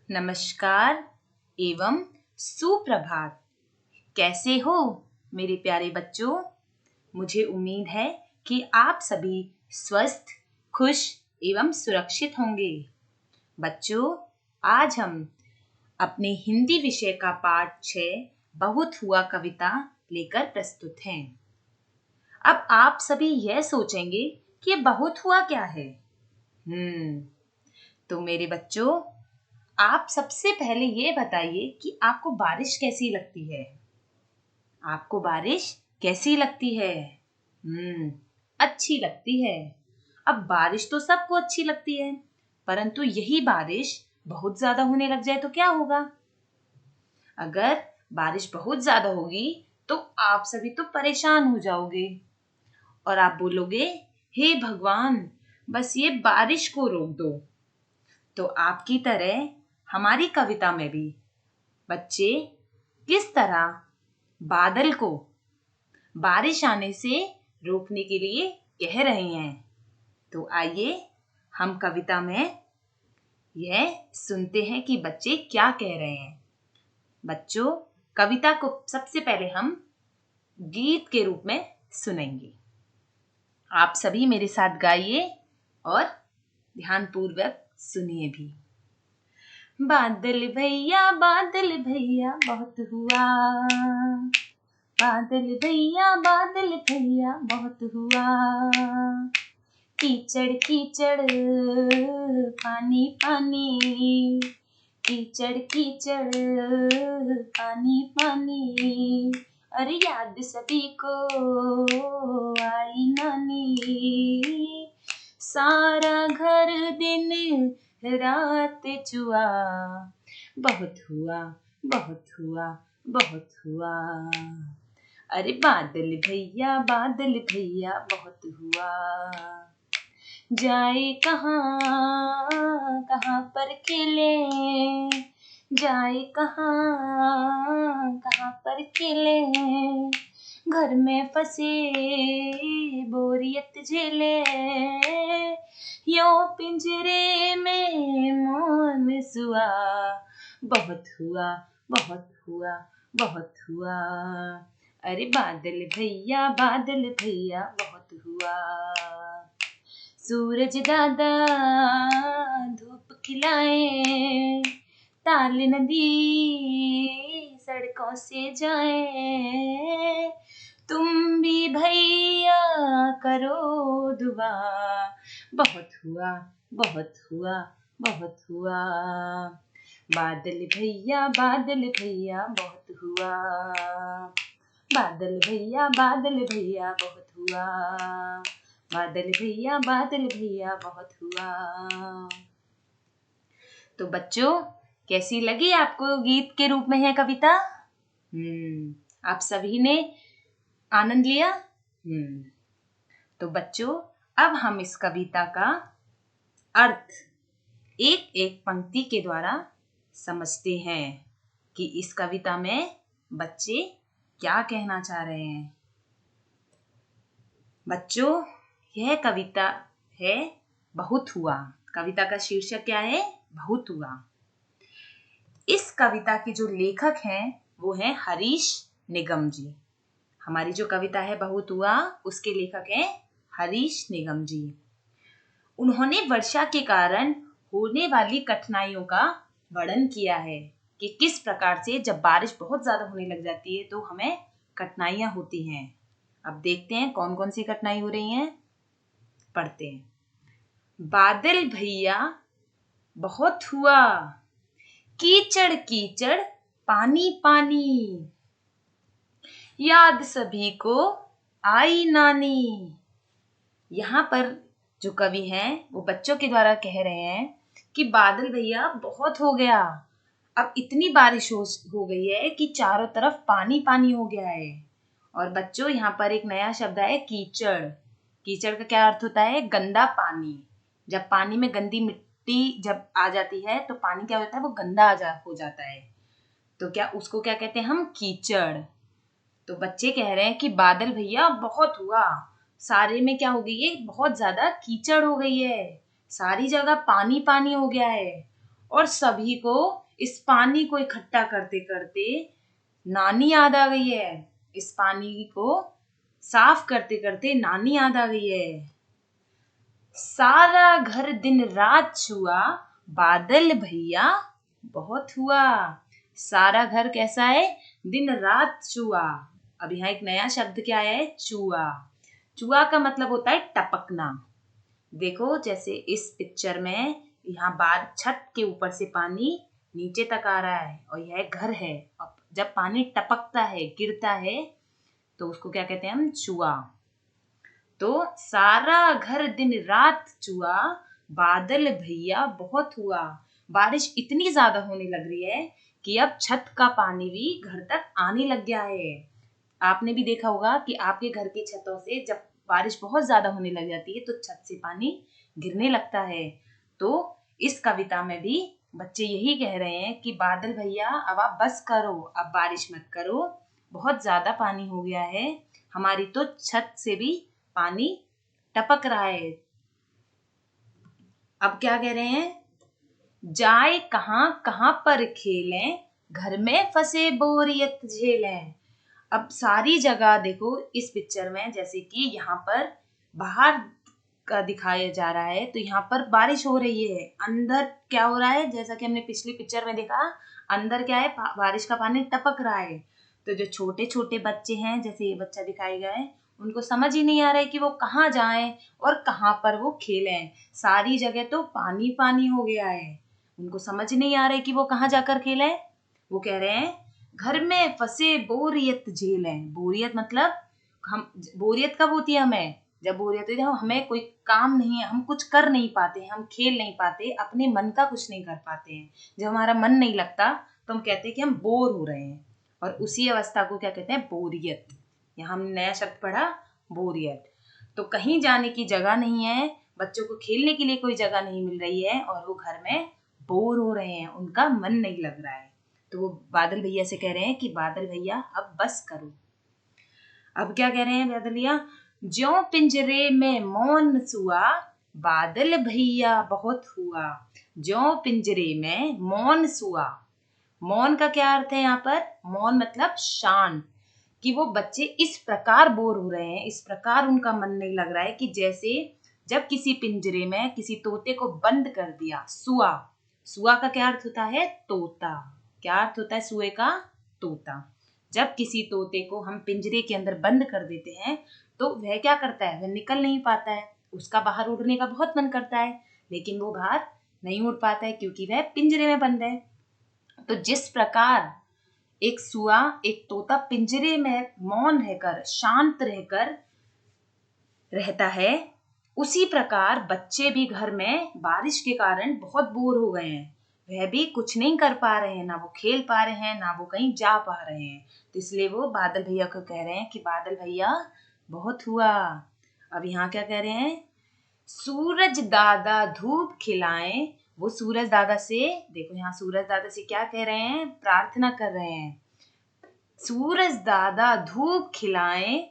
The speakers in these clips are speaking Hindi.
नमस्कार एवं सुप्रभात। कैसे हो मेरे प्यारे बच्चों? मुझे उम्मीद है कि आप सभी स्वस्थ, खुश एवं सुरक्षित होंगे। बच्चों, आज हम अपने हिंदी विषय का पाठ 6 बहुत हुआ कविता लेकर प्रस्तुत हैं। अब आप सभी यह सोचेंगे कि ये बहुत हुआ क्या है? तो मेरे बच्चों, आप सबसे पहले ये बताइए कि आपको बारिश कैसी लगती है? आपको बारिश कैसी लगती है? अच्छी लगती है। अब बारिश तो सबको अच्छी लगती है, परंतु यही बारिश बहुत ज्यादा होने लग जाए तो क्या होगा? अगर बारिश बहुत ज्यादा होगी तो आप सभी तो परेशान हो जाओगे और आप बोलोगे, हे भगवान, बस ये बारिश को रोक दो। तो आपकी तरह हमारी कविता में भी बच्चे किस तरह बादल को बारिश आने से रोकने के लिए कह रहे हैं। तो आइए हम कविता में यह सुनते हैं कि बच्चे क्या कह रहे हैं। बच्चों, कविता को सबसे पहले हम गीत के रूप में सुनेंगे। आप सभी मेरे साथ गाइए और ध्यानपूर्वक सुनिए भी। बादल भैया बहुत हुआ, बादल भैया बहुत हुआ, कीचड़ कीचड़ पानी पानी, कीचड़ कीचड़ पानी पानी, अरे याद सभी को आई नानी, सारा घर दिन रात चुआ, बहुत हुआ बहुत हुआ बहुत हुआ, अरे बादल भैया बहुत हुआ, जाए कहाँ कहाँ पर खेले, जाए कहाँ कहाँ पर खेले, घर में फंसे बोरियत झेले, यों पिंजरे में मौन सुआ, बहुत हुआ बहुत हुआ बहुत हुआ, अरे बादल भैया बहुत हुआ, सूरज दादा धूप खिलाए, ताल नदी सड़कों से जाए, तुम भी भैया करो दुआ, बहुत हुआ बहुत हुआ बहुत हुआ, बादल भैया बहुत हुआ, बादल भैया बहुत हुआ, बादल भैया बहुत हुआ। तो बच्चों, कैसी लगी आपको गीत के रूप में है कविता? आप सभी ने आनंद लिया? तो बच्चों, अब हम इस कविता का अर्थ एक एक पंक्ति के द्वारा समझते हैं कि इस कविता में बच्चे क्या कहना चाह रहे हैं। बच्चों, यह कविता है बहुत हुआ। कविता का शीर्षक क्या है? बहुत हुआ। इस कविता के जो लेखक हैं वो हैं हरीश निगम जी। हमारी जो कविता है बहुत हुआ, उसके लेखक हैं हरीश निगम जी। उन्होंने वर्षा के कारण होने वाली कठिनाइयों का वर्णन किया है कि किस प्रकार से जब बारिश बहुत ज्यादा होने लग जाती है तो हमें कठिनाइयां होती हैं। अब देखते हैं कौन कौन सी कठिनाई हो रही हैं, पढ़ते हैं। बादल भैया बहुत हुआ, कीचड़ कीचड़ पानी पानी, याद सभी को आई नानी। यहाँ पर जो कवि हैं वो बच्चों के द्वारा कह रहे हैं कि बादल भैया बहुत हो गया, अब इतनी बारिश हो गई है कि चारों तरफ पानी पानी हो गया है। और बच्चों, यहाँ पर एक नया शब्द है कीचड़। कीचड़ का क्या अर्थ होता है? गंदा पानी। जब पानी में गंदी मिट्टी जब आ जाती है तो पानी क्या होता है? वो गंदा हो जाता है। तो क्या उसको क्या कहते हैं हम? कीचड़। तो बच्चे कह रहे हैं कि बादल भैया बहुत हुआ, सारे में क्या हो गई है? बहुत ज्यादा कीचड़ हो गई है, सारी जगह पानी पानी हो गया है। और सभी को इस पानी को इकट्ठा करते करते नानी याद आ गई है। इस पानी को साफ करते करते नानी याद आ गई है। सारा घर दिन रात छुआ, बादल भैया बहुत हुआ। सारा घर कैसा है? दिन रात छुआ। अब यहाँ एक नया शब्द क्या है? चुआ। चुआ का मतलब होता है टपकना। देखो जैसे इस पिक्चर में यहाँ बाहर छत के ऊपर से पानी नीचे तक आ रहा है और यह घर है। अब जब पानी टपकता है, गिरता है, तो उसको क्या कहते हैं हम? चुआ। तो सारा घर दिन रात चुआ, बादल भैया बहुत हुआ। बारिश इतनी ज्यादा होने लग रही है कि अब छत का पानी भी घर तक आने लग गया है। आपने भी देखा होगा कि आपके घर की छतों से जब बारिश बहुत ज्यादा होने लग जाती है तो छत से पानी गिरने लगता है। तो इस कविता में भी बच्चे यही कह रहे हैं कि बादल भैया अब आप बस करो, अब बारिश मत करो, बहुत ज्यादा पानी हो गया है, हमारी तो छत से भी पानी टपक रहा है। अब क्या कह रहे हैं? जाए कहाँ कहाँ पर खेलें, घर में फंसे बोरियत झेलें। अब सारी जगह देखो इस पिक्चर में, जैसे कि यहाँ पर बाहर का दिखाया जा रहा है तो यहाँ पर बारिश हो रही है। अंदर क्या हो रहा है? जैसा कि हमने पिछली पिक्चर में देखा, अंदर क्या है? बारिश का पानी टपक रहा है। तो जो छोटे छोटे बच्चे हैं, जैसे ये बच्चा दिखाया गया है, उनको समझ ही नहीं आ रहा है कि वो कहाँ जाएं और कहाँ पर वो खेलें। सारी जगह तो पानी पानी हो गया है, उनको समझ नहीं आ रहा है कि वो कहाँ जाकर खेलें। वो कह रहे हैं घर में फंसे बोरियत झेलें। बोरियत मतलब हम, बोरियत कब होती है हमें? जब बोरियत होती है जब हमें कोई काम नहीं है, हम कुछ कर नहीं पाते, हम खेल नहीं पाते, अपने मन का कुछ नहीं कर पाते हैं। जब हमारा मन नहीं लगता तो हम कहते हैं कि हम बोर हो रहे हैं, और उसी अवस्था को क्या कहते हैं? बोरियत। यहाँ हमने नया शब्द पढ़ा, बोरियत। तो कहीं जाने की जगह नहीं है, बच्चों को खेलने के लिए कोई जगह नहीं मिल रही है और वो घर में बोर हो रहे हैं, उनका मन नहीं लग रहा है। तो वो बादल भैया से कह रहे हैं कि बादल भैया अब बस करो। अब क्या कह रहे हैं बादल भैया? ज्यों पिंजरे में मौन सुआ, बादल भैया बहुत हुआ। ज्यों पिंजरे में मौन सुआ। मौन का क्या अर्थ है यहाँ पर? मौन मतलब शांत। कि वो बच्चे इस प्रकार बोर हो रहे हैं, इस प्रकार उनका मन नहीं लग रहा है कि जैसे जब किसी पिंजरे में किसी तोते को बंद कर दिया। सुआ, सुआ का क्या अर्थ होता है? तोता। क्या अर्थ होता है सुए का? तोता। जब किसी तोते को हम पिंजरे के अंदर बंद कर देते हैं तो वह क्या करता है? वह निकल नहीं पाता है। उसका बाहर उड़ने का बहुत मन करता है, लेकिन वो बाहर नहीं उड़ पाता है क्योंकि वह पिंजरे में बंद है। तो जिस प्रकार एक सुआ, एक तोता पिंजरे में मौन रहकर, शांत रहकर रहता है, उसी प्रकार बच्चे भी घर में बारिश के कारण बहुत बोर हो गए हैं। वह भी कुछ नहीं कर पा रहे हैं, ना वो खेल पा रहे हैं, ना वो कहीं जा पा रहे हैं। तो इसलिए वो बादल भैया को कह रहे हैं कि बादल भैया बहुत हुआ। अब यहाँ क्या कह रहे हैं? सूरज दादा धूप खिलाएं। वो सूरज दादा से, देखो यहाँ सूरज दादा से क्या कह रहे हैं? प्रार्थना कर रहे हैं। सूरज दादा धूप खिलाएं,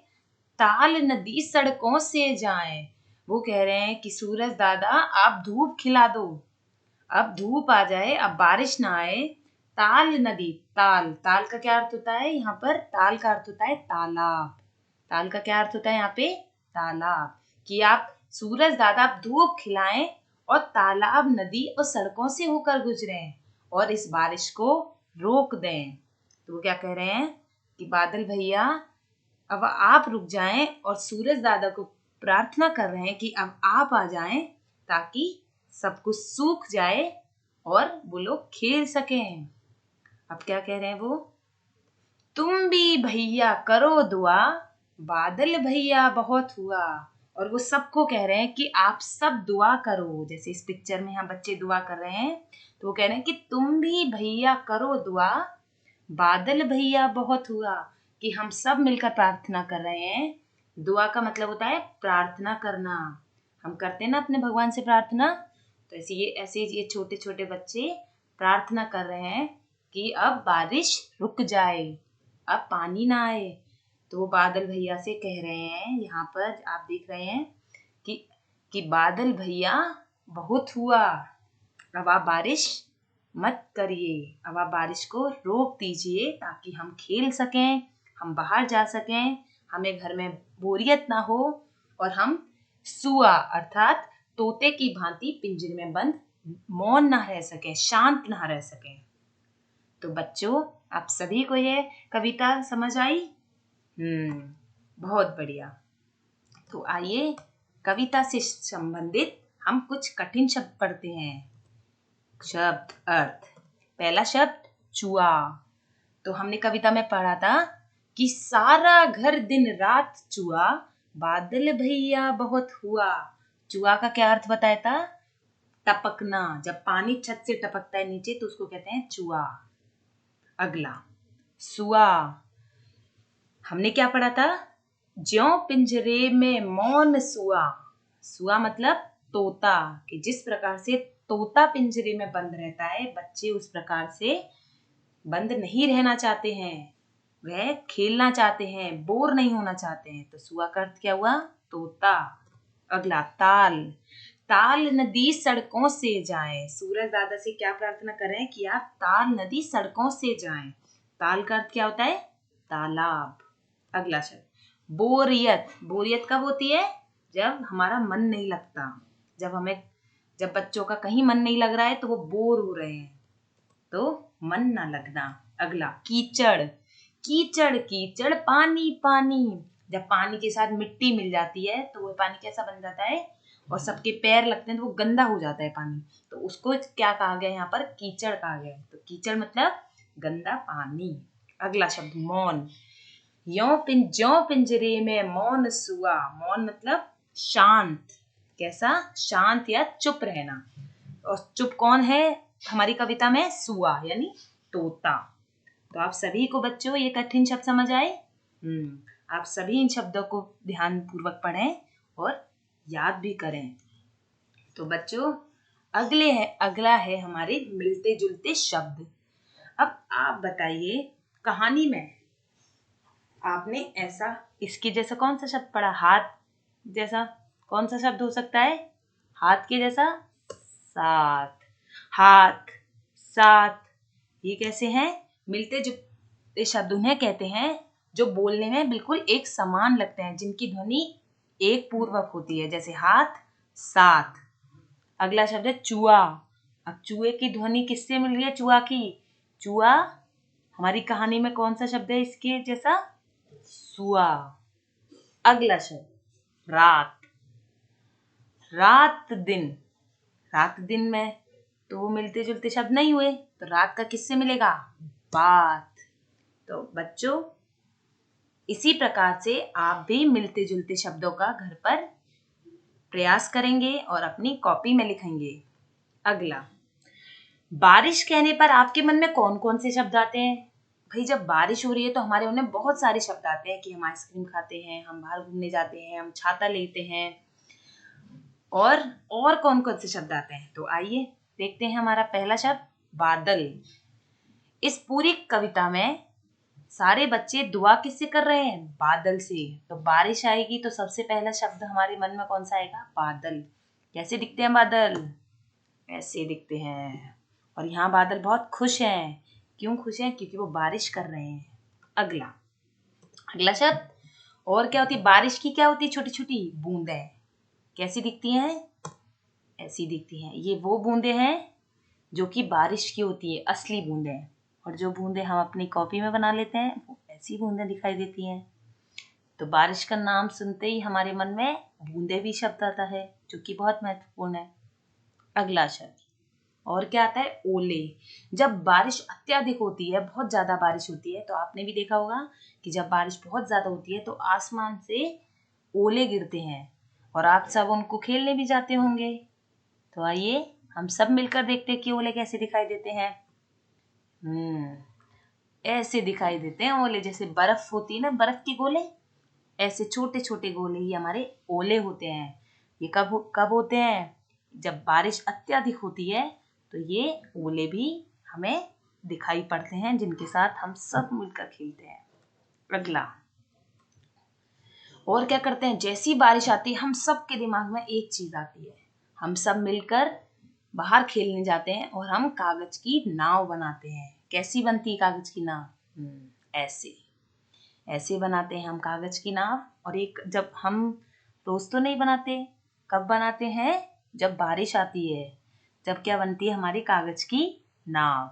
ताल नदी सड़कों से जाएं। वो कह रहे हैं कि सूरज दादा आप धूप खिला दो, अब धूप आ जाए, अब बारिश ना आए। ताल नदी, ताल, ताल का क्या अर्थ होता है यहाँ पर? ताल का अर्थ होता है तालाब। ताल का क्या अर्थ होता है यहाँ पे? तालाब। कि आप सूरज दादा आप धूप खिलाएं और तालाब, नदी और सड़कों से होकर गुजरें और इस बारिश को रोक दें। तो वो क्या कह रहे हैं कि बादल भैया अब आप रुक जाएं, और सूरज दादा को प्रार्थना कर रहे हैं कि अब आप आ जाएं ताकि सब कुछ सूख जाए और वो लोग खेल सकें। अब क्या कह रहे हैं वो? तुम भी भैया करो दुआ, बादल भैया बहुत हुआ। और वो सबको कह रहे हैं कि आप सब दुआ करो। जैसे इस पिक्चर में यहाँ बच्चे दुआ कर रहे हैं, तो वो कह रहे हैं कि तुम भी भैया करो दुआ, बादल भैया बहुत हुआ। कि हम सब मिलकर प्रार्थना कर रहे हैं। दुआ का मतलब होता है प्रार्थना करना। हम करते हैं ना अपने भगवान से प्रार्थना, तो ऐसे ये छोटे छोटे बच्चे प्रार्थना कर रहे हैं कि अब बारिश रुक जाए, अब पानी ना आए। तो वो बादल भैया से कह रहे हैं, यहाँ पर आप देख रहे हैं कि बादल भैया बहुत हुआ, अब आप बारिश मत करिए। अब आप बारिश को रोक दीजिए ताकि हम खेल सकें, हम बाहर जा सकें, हमें घर में बोरियत ना हो और हम सुआ अर्थात तोते की भांति पिंजरे में बंद मौन ना रह सकें, शांत ना रह सकें। तो बच्चों, आप सभी को ये कविता समझ आई? बहुत बढ़िया। तो आइए कविता से संबंधित हम कुछ कठिन शब्द पढ़ते हैं। शब्द अर्थ। पहला शब्द चूहा। तो हमने कविता में पढ़ा था कि सारा घर दिन रात चूहा, बादल भैया बहुत हुआ। चूहा का क्या अर्थ बताया था? टपकना। जब पानी छत से टपकता है नीचे तो उसको कहते हैं चूहा। अगला सुआ। हमने क्या पढ़ा था? ज्यों पिंजरे में मौन सुआ। सुआ मतलब तोता, कि जिस प्रकार से तोता पिंजरे में बंद रहता है, बच्चे उस प्रकार से बंद नहीं रहना चाहते हैं, वह खेलना चाहते हैं, बोर नहीं होना चाहते हैं। तो सुआ का अर्थ क्या हुआ? तोता। अगला ताल। ताल नदी सड़कों से जाए। सूरज दादा से क्या प्रार्थना कर रहे हैं कि आप ताल नदी सड़कों से जाएं। ताल का अर्थ क्या होता है? तालाब। अगला शब्द बोरियत। बोरियत कब होती है? जब हमारा मन नहीं लगता, जब बच्चों का कहीं मन नहीं लग रहा है तो वो बोर हो रहे हैं, तो मन ना लगना। अगला कीचड़। कीचड़ कीचड़ पानी पानी। जब पानी के साथ मिट्टी मिल जाती है तो वो पानी कैसा बन जाता है और सबके पैर लगते हैं तो वो गंदा हो जाता है पानी, तो उसको क्या कहा गया? यहाँ पर कीचड़ कहा गया। तो कीचड़ मतलब गंदा पानी। अगला शब्द मौन। ज्यों पिंजरे में मौन सुआ। मौन मतलब शांत। कैसा? शांत या चुप रहना। और चुप कौन है हमारी कविता में? सुआ यानी तोता। तो आप सभी को बच्चों ये कठिन शब्द समझ आए? आप सभी इन शब्दों को ध्यान पूर्वक पढ़ें और याद भी करें। तो बच्चों, अगला है हमारे मिलते जुलते शब्द। अब आप बताइए, कहानी में आपने ऐसा इसके जैसा कौन सा शब्द पढ़ा? हाथ जैसा कौन सा शब्द हो सकता है? हाथ के जैसा साथ। हाथ साथ, ये कैसे हैं? मिलते जुलते शब्द उन्हें कहते हैं जो बोलने में बिल्कुल एक समान लगते हैं, जिनकी ध्वनि एक पूर्वक होती है, जैसे हाथ साथ। अगला शब्द है चूहा। अब चूहे की ध्वनि किससे मिल रही है? चूहा की। चूहा हमारी कहानी में कौन सा शब्द है इसके जैसा? सुआ। अगला शब्द रात। रात दिन। रात दिन में तो वो मिलते जुलते शब्द नहीं हुए, तो रात का किससे मिलेगा? बात। तो बच्चों, इसी प्रकार से आप भी मिलते जुलते शब्दों का घर पर प्रयास करेंगे और अपनी कॉपी में लिखेंगे। अगला, बारिश कहने पर आपके मन में कौन कौन से शब्द आते हैं? भाई, जब बारिश हो रही है तो हमारे मन में बहुत सारे शब्द आते हैं कि हम आइसक्रीम खाते हैं, हम बाहर घूमने जाते हैं, हम छाता लेते हैं, और कौन कौन से शब्द आते हैं? तो आइए देखते हैं। हमारा पहला शब्द बादल। इस पूरी कविता में सारे बच्चे दुआ किससे कर रहे हैं? बादल से। तो बारिश आएगी तो सबसे पहला शब्द हमारे मन में कौन सा आएगा? बादल। कैसे दिखते हैं बादल? ऐसे दिखते हैं। और यहाँ बादल बहुत खुश हैं। क्यों खुश हैं? क्योंकि वो बारिश कर रहे हैं। अगला शब्द और क्या होती है? बारिश की क्या होती है? छोटी छोटी बूंदें। कैसी दिखती हैं? ऐसी दिखती हैं। ये वो बूंदें हैं जो कि बारिश की होती है, असली बूंदें। और जो बूंदें हम अपनी कॉपी में बना लेते हैं वो ऐसी बूंदें दिखाई देती हैं। तो बारिश का नाम सुनते ही हमारे मन में बूंदे भी शब्द आता है, जो कि बहुत महत्वपूर्ण है। अगला शब्द और क्या आता है? ओले। जब बारिश अत्यधिक होती है, बहुत ज्यादा बारिश होती है, तो आपने भी देखा होगा कि जब बारिश बहुत ज्यादा होती है तो आसमान से ओले गिरते हैं और आप सब उनको खेलने भी जाते होंगे। तो आइए हम सब मिलकर देखते हैं कि ओले कैसे दिखाई देते हैं। ऐसे दिखाई देते हैं ओले, जैसे बर्फ होती है ना, बर्फ के गोले, ऐसे छोटे छोटे गोले ही हमारे ओले होते हैं। ये कब होते हैं? जब बारिश अत्यधिक होती है तो ये ओले भी हमें दिखाई पड़ते हैं, जिनके साथ हम सब मिलकर खेलते हैं। अगला, और क्या करते हैं? जैसी बारिश आती है हम सब के दिमाग में एक चीज आती है, हम सब मिलकर बाहर खेलने जाते हैं और हम कागज की नाव बनाते हैं। कैसी बनती है कागज की नाव? ऐसे ऐसे बनाते हैं हम कागज की नाव। और एक जब हम रोज तो नहीं बनाते, कब बनाते हैं? जब बारिश आती है, जब क्या बनती है हमारी कागज की नाव।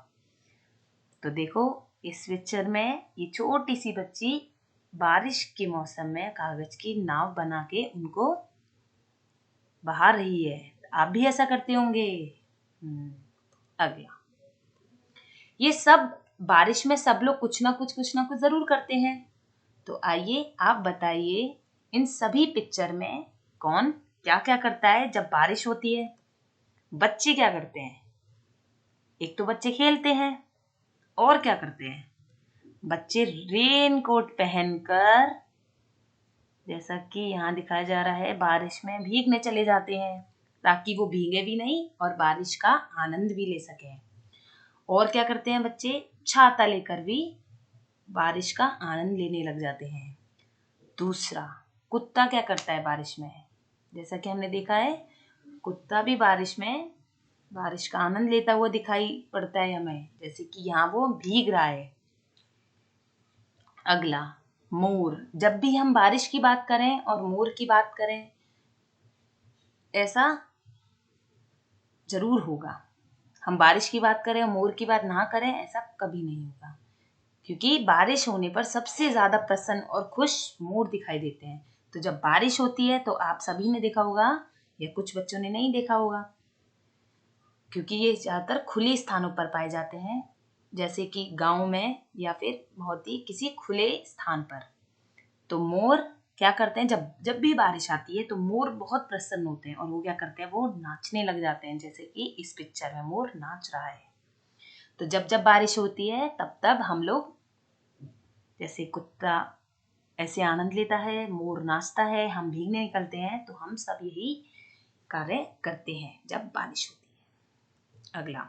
तो देखो इस पिक्चर में ये छोटी सी बच्ची बारिश के मौसम में कागज की नाव बना के उनको बहा रही है। आप भी ऐसा करते होंगे। अगला, ये सब बारिश में सब लोग कुछ ना कुछ जरूर करते हैं। तो आइए आप बताइए इन सभी पिक्चर में कौन क्या क्या करता है जब बारिश होती है। बच्चे क्या करते हैं? एक तो बच्चे खेलते हैं, और क्या करते हैं? बच्चे रेन कोट पहनकर, जैसा कि यहाँ दिखाया जा रहा है, बारिश में भीगने चले जाते हैं ताकि वो भीगे भी नहीं और बारिश का आनंद भी ले सकें। और क्या करते हैं बच्चे? छाता लेकर भी बारिश का आनंद लेने लग जाते हैं। दूसरा, कुत्ता क्या करता है बारिश में? जैसा कि हमने देखा है, कुत्ता भी बारिश में बारिश का आनंद लेता हुआ दिखाई पड़ता है हमें, जैसे कि यहाँ वो भीग रहा है। अगला, मोर। जब भी हम बारिश की बात करें और मोर की बात करें, ऐसा जरूर होगा। हम बारिश की बात करें और मोर की बात ना करें, ऐसा कभी नहीं होगा, क्योंकि बारिश होने पर सबसे ज्यादा प्रसन्न और खुश मोर दिखाई देते हैं। तो जब बारिश होती है तो आप सभी ने देखा होगा या कुछ बच्चों ने नहीं देखा होगा, क्योंकि ये ज्यादातर खुले स्थानों पर पाए जाते हैं, जैसे कि गांव में या फिर बहुत ही किसी खुले स्थान पर। तो मोर क्या करते हैं? जब जब भी बारिश आती है तो मोर बहुत प्रसन्न होते हैं और वो क्या करते हैं? वो नाचने लग जाते हैं, जैसे कि इस पिक्चर में मोर नाच रहा है। तो जब जब बारिश होती है तब तब हम लोग, जैसे कुत्ता ऐसे आनंद लेता है, मोर नाचता है, हम भीगने निकलते हैं, तो हम सब यही कार्य करते हैं जब बारिश होती है। अगला,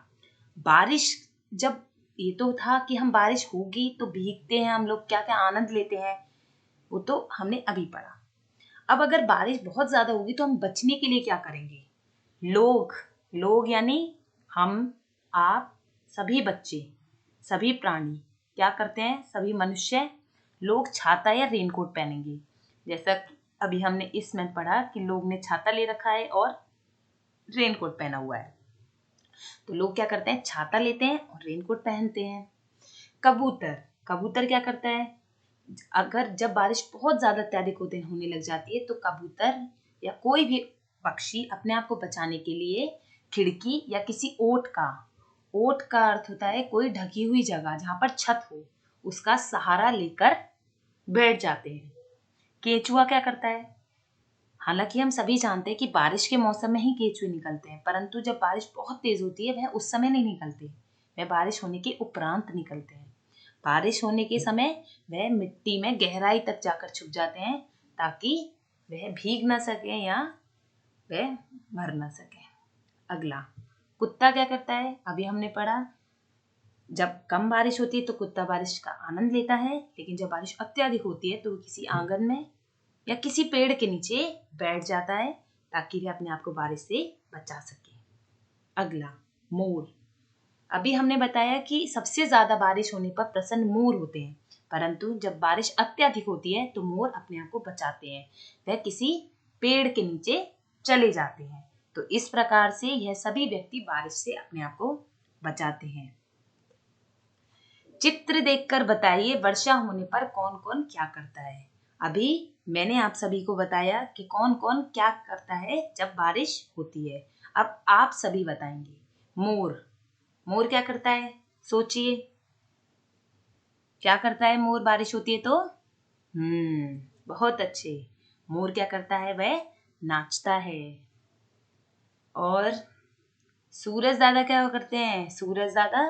बारिश, जब ये तो था कि हम बारिश होगी तो भीगते हैं हम लोग, क्या क्या आनंद लेते हैं, वो तो हमने अभी पढ़ा। अब अगर बारिश बहुत ज्यादा होगी तो हम बचने के लिए क्या करेंगे? लोग लोग यानी हम, आप, सभी बच्चे, सभी प्राणी क्या करते हैं? सभी मनुष्य लोग छाता या रेनकोट पहनेंगे। जैसा अभी हमने इसमें पढ़ा कि लोग ने छाता ले रखा है और रेनकोट पहना हुआ है। तो लोग क्या करते हैं? छाता लेते हैं और रेनकोट पहनते हैं। कबूतर कबूतर क्या करता है? अगर जब बारिश बहुत ज्यादा अत्यधिक होने लग जाती है तो कबूतर या कोई भी पक्षी अपने आप को बचाने के लिए खिड़की या किसी ओट का अर्थ होता है कोई ढकी हुई जगह जहां पर छत हो, उसका सहारा लेकर बैठ जाते हैं। केंचुआ क्या करता है? हालांकि हम सभी जानते हैं कि बारिश के मौसम में ही केंचुए निकलते हैं, परंतु जब बारिश बहुत तेज होती है वह उस समय नहीं निकलते, वह बारिश होने के उपरांत निकलते हैं। बारिश होने के समय वह मिट्टी में गहराई तक जाकर छुप जाते हैं ताकि वह भीग ना सके या वह मर ना सके। अगला, कुत्ता क्या करता है? अभी हमने पढ़ा, जब कम बारिश होती है तो कुत्ता बारिश का आनंद लेता है, लेकिन जब बारिश अत्यधिक होती है तो वो किसी आंगन में या किसी पेड़ के नीचे बैठ जाता है ताकि वह अपने आप को बारिश से बचा सके। अगला, मोर। अभी हमने बताया कि सबसे ज्यादा बारिश होने पर प्रसन्न मोर होते हैं, परंतु जब बारिश अत्यधिक होती है तो मोर अपने आप को बचाते हैं, वह किसी पेड़ के नीचे चले जाते हैं। तो इस प्रकार से यह सभी व्यक्ति बारिश से अपने आप को बचाते हैं। चित्र देखकर बताइए वर्षा होने पर कौन कौन क्या करता है। अभी मैंने आप सभी को बताया कि कौन कौन क्या करता है जब बारिश होती है। अब आप सभी बताएंगे। मोर क्या करता है? सोचिए, क्या करता है मोर बारिश होती है तो? बहुत अच्छे। मोर क्या करता है? वह नाचता है। और सूरज दादा क्या करते हैं? सूरज दादा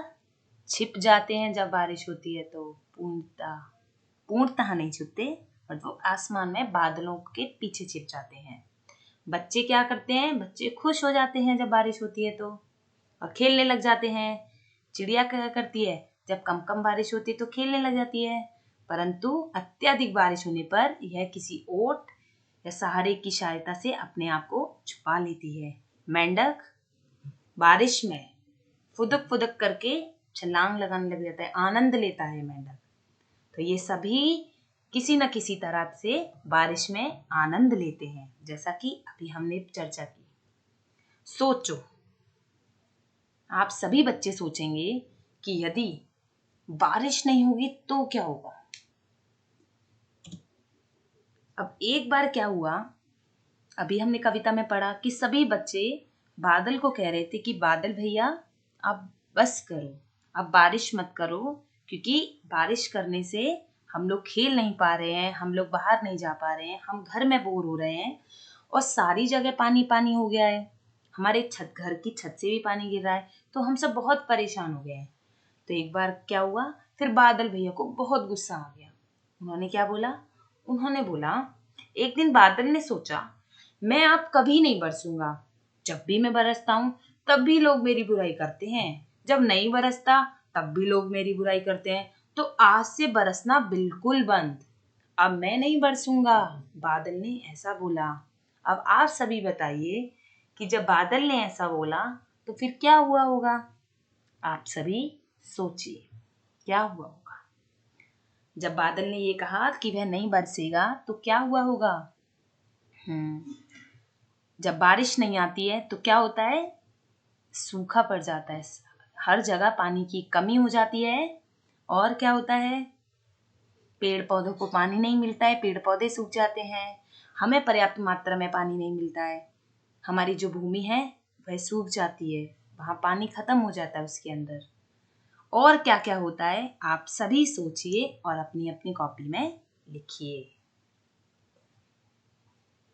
छिप जाते हैं जब बारिश होती है तो, पूर्णतः नहीं छुपते, और वो आसमान में बादलों के पीछे छिप जाते हैं। बच्चे क्या करते हैं? बच्चे खुश हो जाते हैं जब बारिश होती है तो और खेलने लग जाते हैं। चिड़िया क्या करती है? जब कम कम बारिश होती है तो खेलने लग जाती है, परंतु अत्यधिक बारिश होने पर यह किसी ओट या सहारे की सहायता से अपने आप को छुपा लेती है। मेंढक बारिश में फुदक फुदक करके छलांग लगाने लग जाता है, आनंद लेता है मेंढक। तो ये सभी किसी न किसी तरह से बारिश में आनंद लेते हैं, जैसा कि अभी हमने चर्चा की। सोचो, आप सभी बच्चे सोचेंगे कि यदि बारिश नहीं होगी तो क्या होगा। अब एक बार क्या हुआ, अभी हमने कविता में पढ़ा कि सभी बच्चे बादल को कह रहे थे कि बादल भैया अब बस करो, अब बारिश मत करो, क्योंकि बारिश करने से हम लोग खेल नहीं पा रहे हैं, हम लोग बाहर नहीं जा पा रहे हैं, हम घर में बोर हो रहे हैं और सारी जगह पानी पानी हो गया है, हमारे घर की छत से भी पानी गिर रहा है, तो हम सब बहुत परेशान हो गए हैं। तो एक बार क्या हुआ, फिर बादल भैया को बहुत गुस्सा आ गया। उन्होंने क्या बोला, उन्होंने बोला, एक दिन बादल ने सोचा मैं अब कभी नहीं बरसूंगा, जब भी मैं बरसता हूँ तब भी लोग मेरी बुराई करते हैं, जब नहीं बरसता तब भी लोग मेरी बुराई करते हैं, तो आज से बरसना बिल्कुल बंद, अब मैं नहीं बरसूंगा। बादल ने ऐसा बोला। अब आप सभी बताइए कि जब बादल ने ऐसा बोला तो फिर क्या हुआ होगा। आप सभी सोचिए क्या हुआ होगा। जब बादल ने ये कहा कि वह नहीं बरसेगा तो क्या हुआ होगा। जब बारिश नहीं आती है तो क्या होता है, सूखा पड़ जाता है, हर जगह पानी की कमी हो जाती है, और क्या होता है, पेड़ पौधों को पानी नहीं मिलता है, पेड़ पौधे सूख जाते हैं, हमें पर्याप्त मात्रा में पानी नहीं मिलता है, हमारी जो भूमि है वह सूख जाती है, वहां पानी खत्म हो जाता है उसके अंदर। और क्या क्या होता है आप सभी सोचिए और अपनी अपनी कॉपी में लिखिए।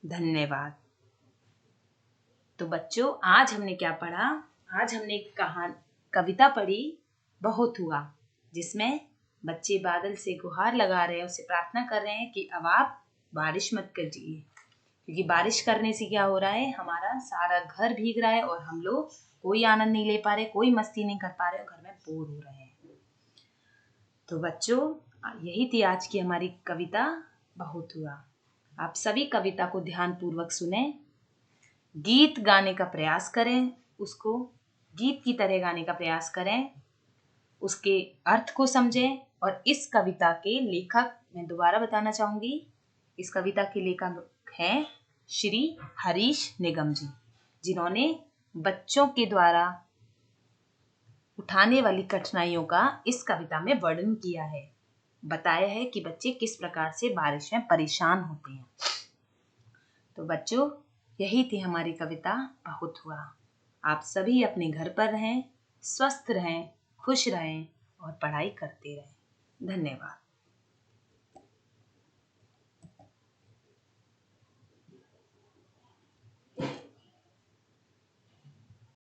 धन्यवाद। तो बच्चों, आज हमने क्या पढ़ा, आज हमने एक कविता पढ़ी, बहुत हुआ, जिसमें बच्चे बादल से गुहार लगा रहे हैं, उससे प्रार्थना कर रहे हैं कि अब आप बारिश मत कीजिए, क्योंकि बारिश करने से क्या हो रहा है, हमारा सारा घर भीग रहा है और हम लोग कोई आनंद नहीं ले पा रहे, कोई मस्ती नहीं कर पा रहे, घर में बोर हो रहे हैं। तो बच्चों, यही थी आज की हमारी कविता, बहुत हुआ। आप सभी कविता को ध्यान पूर्वक सुने, गीत गाने का प्रयास करें, उसको गीत की तरह गाने का प्रयास करें, उसके अर्थ को समझें। और इस कविता के लेखक मैं दोबारा बताना चाहूंगी, इस कविता के लेखक हैं श्री हरीश निगम जी, जिन्होंने बच्चों के द्वारा उठाने वाली कठिनाइयों का इस कविता में वर्णन किया है, बताया है कि बच्चे किस प्रकार से बारिश में परेशान होते हैं। तो बच्चों, यही थी हमारी कविता, बहुत हुआ। आप सभी अपने घर पर रहें, स्वस्थ रहें, खुश रहें और पढ़ाई करते रहें। धन्यवाद।